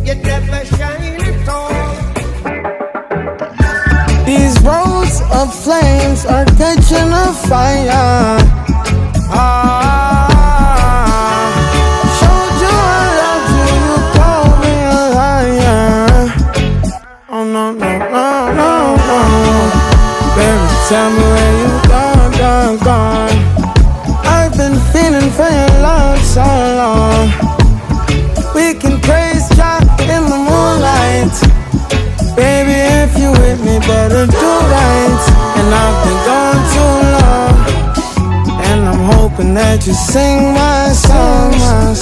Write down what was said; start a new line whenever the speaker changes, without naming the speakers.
you never shine at all.
These roads of flames are catching a fire. Showed you I loved you, you called me a liar. Oh no, no, no, no, no. Baby, tell me where you gone, gone, gone. I've been feeling for your love so long. We can praise God in the moonlight. Baby, if you with me, better do right. And I've been gone too long, and I'm hoping that you sing my song, my